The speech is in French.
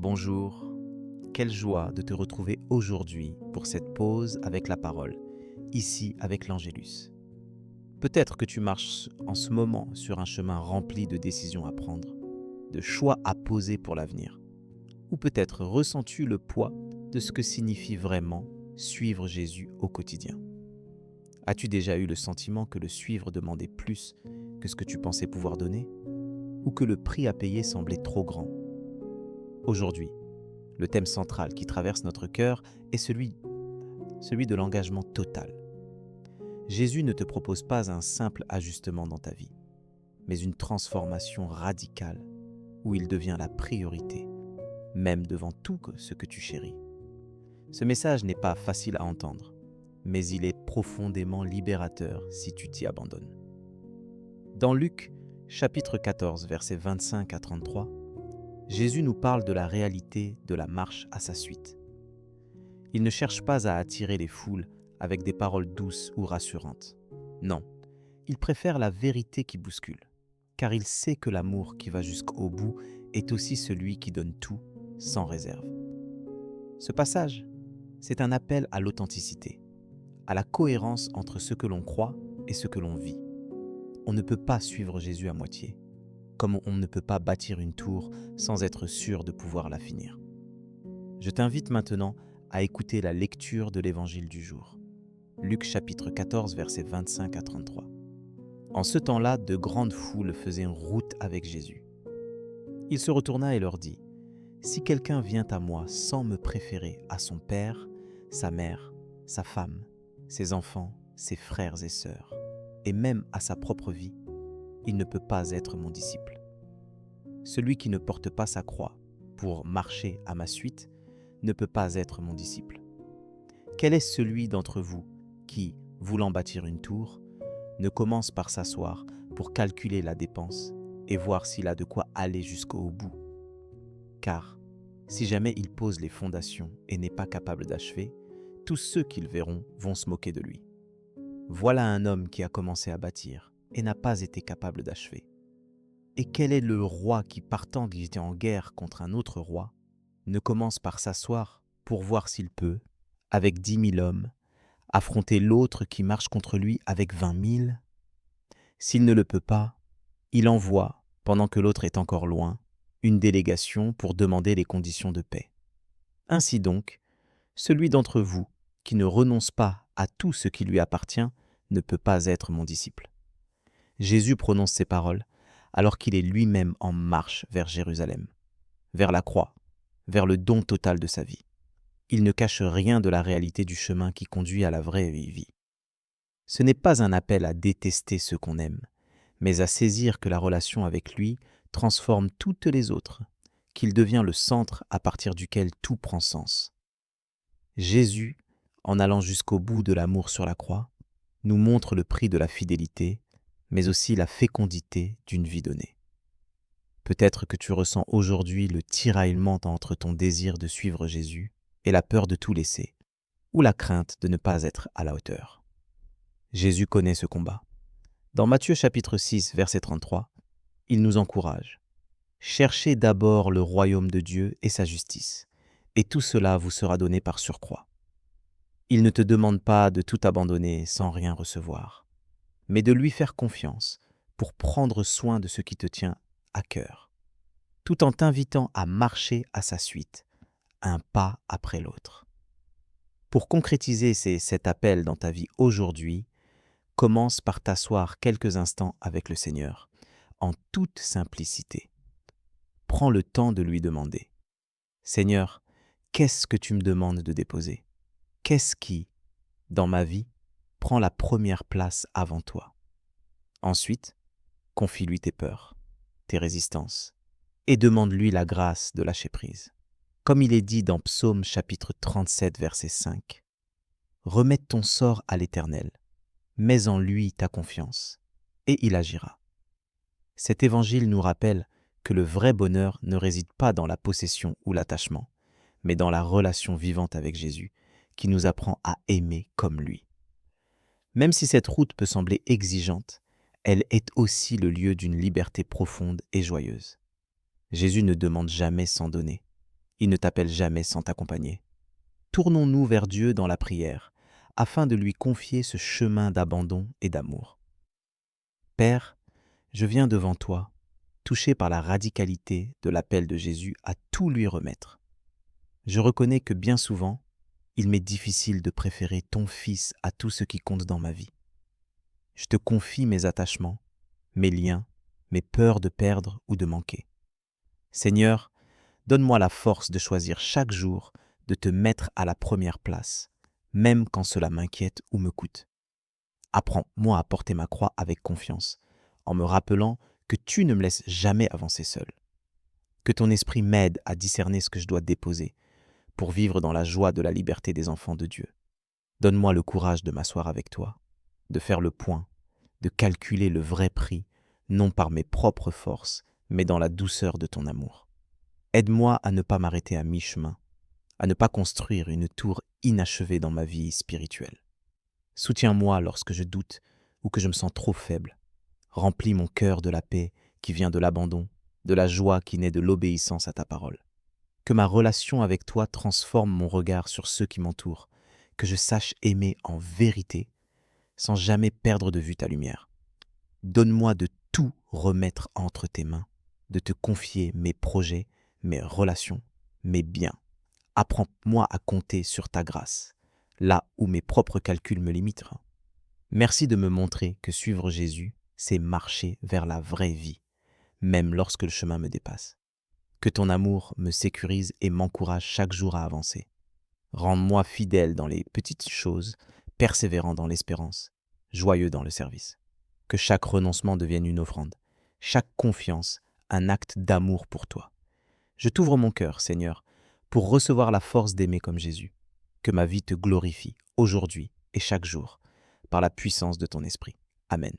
Bonjour, quelle joie de te retrouver aujourd'hui pour cette pause avec la parole, ici avec l'Angélus. Peut-être que tu marches en ce moment sur un chemin rempli de décisions à prendre, de choix à poser pour l'avenir. Ou peut-être ressens-tu le poids de ce que signifie vraiment suivre Jésus au quotidien. As-tu déjà eu le sentiment que le suivre demandait plus que ce que tu pensais pouvoir donner? Ou que le prix à payer semblait trop grand? Aujourd'hui, le thème central qui traverse notre cœur est celui de l'engagement total. Jésus ne te propose pas un simple ajustement dans ta vie, mais une transformation radicale où il devient la priorité, même devant tout ce que tu chéris. Ce message n'est pas facile à entendre, mais il est profondément libérateur si tu t'y abandonnes. Dans Luc, chapitre 14, versets 25 à 33, Jésus nous parle de la réalité de la marche à sa suite. Il ne cherche pas à attirer les foules avec des paroles douces ou rassurantes. Non, il préfère la vérité qui bouscule, car il sait que l'amour qui va jusqu'au bout est aussi celui qui donne tout sans réserve. Ce passage, c'est un appel à l'authenticité, à la cohérence entre ce que l'on croit et ce que l'on vit. On ne peut pas suivre Jésus à moitié, comme on ne peut pas bâtir une tour sans être sûr de pouvoir la finir. Je t'invite maintenant à écouter la lecture de l'évangile du jour. Luc chapitre 14, versets 25 à 33. En ce temps-là, de grandes foules faisaient route avec Jésus. Il se retourna et leur dit : « Si quelqu'un vient à moi sans me préférer à son père, sa mère, sa femme, ses enfants, ses frères et sœurs, et même à sa propre vie, il ne peut pas être mon disciple. Celui qui ne porte pas sa croix pour marcher à ma suite ne peut pas être mon disciple. Quel est celui d'entre vous qui, voulant bâtir une tour, ne commence par s'asseoir pour calculer la dépense et voir s'il a de quoi aller jusqu'au bout? Car, si jamais il pose les fondations et n'est pas capable d'achever, tous ceux qui le verront vont se moquer de lui. Voilà un homme qui a commencé à bâtir et n'a pas été capable d'achever. Et quel est le roi qui, partant d'être en guerre contre un autre roi, ne commence par s'asseoir pour voir s'il peut, avec 10 000 hommes, affronter l'autre qui marche contre lui avec 20 000? S'il ne le peut pas, il envoie, pendant que l'autre est encore loin, une délégation pour demander les conditions de paix. Ainsi donc, celui d'entre vous qui ne renonce pas à tout ce qui lui appartient ne peut pas être mon disciple. Jésus prononce ces paroles alors qu'il est lui-même en marche vers Jérusalem, vers la croix, vers le don total de sa vie. Il ne cache rien de la réalité du chemin qui conduit à la vraie vie. Ce n'est pas un appel à détester ceux qu'on aime, mais à saisir que la relation avec lui transforme toutes les autres, qu'il devient le centre à partir duquel tout prend sens. Jésus, en allant jusqu'au bout de l'amour sur la croix, nous montre le prix de la fidélité, mais aussi la fécondité d'une vie donnée. Peut-être que tu ressens aujourd'hui le tiraillement entre ton désir de suivre Jésus et la peur de tout laisser, ou la crainte de ne pas être à la hauteur. Jésus connaît ce combat. Dans Matthieu chapitre 6, verset 33, il nous encourage : « Cherchez d'abord le royaume de Dieu et sa justice, et tout cela vous sera donné par surcroît. » Il ne te demande pas de tout abandonner sans rien recevoir, mais de lui faire confiance pour prendre soin de ce qui te tient à cœur, tout en t'invitant à marcher à sa suite, un pas après l'autre. Pour concrétiser cet appel dans ta vie aujourd'hui, commence par t'asseoir quelques instants avec le Seigneur, en toute simplicité. Prends le temps de lui demander : « Seigneur, qu'est-ce que tu me demandes de déposer ? Qu'est-ce qui, dans ma vie, prend la première place avant toi ? » Ensuite, confie-lui tes peurs, tes résistances, et demande-lui la grâce de lâcher prise. Comme il est dit dans Psaume chapitre 37, verset 5, « Remets ton sort à l'Éternel, mets en lui ta confiance, et il agira. » Cet évangile nous rappelle que le vrai bonheur ne réside pas dans la possession ou l'attachement, mais dans la relation vivante avec Jésus, qui nous apprend à aimer comme lui. Même si cette route peut sembler exigeante, elle est aussi le lieu d'une liberté profonde et joyeuse. Jésus ne demande jamais sans donner. Il ne t'appelle jamais sans t'accompagner. Tournons-nous vers Dieu dans la prière, afin de lui confier ce chemin d'abandon et d'amour. Père, je viens devant toi, touché par la radicalité de l'appel de Jésus à tout lui remettre. Je reconnais que bien souvent, il m'est difficile de préférer ton Fils à tout ce qui compte dans ma vie. Je te confie mes attachements, mes liens, mes peurs de perdre ou de manquer. Seigneur, donne-moi la force de choisir chaque jour de te mettre à la première place, même quand cela m'inquiète ou me coûte. Apprends-moi à porter ma croix avec confiance, en me rappelant que tu ne me laisses jamais avancer seul. Que ton esprit m'aide à discerner ce que je dois déposer pour vivre dans la joie de la liberté des enfants de Dieu. Donne-moi le courage de m'asseoir avec toi, de faire le point, de calculer le vrai prix, non par mes propres forces, mais dans la douceur de ton amour. Aide-moi à ne pas m'arrêter à mi-chemin, à ne pas construire une tour inachevée dans ma vie spirituelle. Soutiens-moi lorsque je doute ou que je me sens trop faible. Remplis mon cœur de la paix qui vient de l'abandon, de la joie qui naît de l'obéissance à ta parole. Que ma relation avec toi transforme mon regard sur ceux qui m'entourent, que je sache aimer en vérité sans jamais perdre de vue ta lumière. Donne-moi de tout remettre entre tes mains, de te confier mes projets, mes relations, mes biens. Apprends-moi à compter sur ta grâce, là où mes propres calculs me limitent. Merci de me montrer que suivre Jésus, c'est marcher vers la vraie vie, même lorsque le chemin me dépasse. Que ton amour me sécurise et m'encourage chaque jour à avancer. Rends-moi fidèle dans les petites choses, persévérant dans l'espérance, joyeux dans le service. Que chaque renoncement devienne une offrande, chaque confiance un acte d'amour pour toi. Je t'ouvre mon cœur, Seigneur, pour recevoir la force d'aimer comme Jésus. Que ma vie te glorifie aujourd'hui et chaque jour, par la puissance de ton esprit. Amen.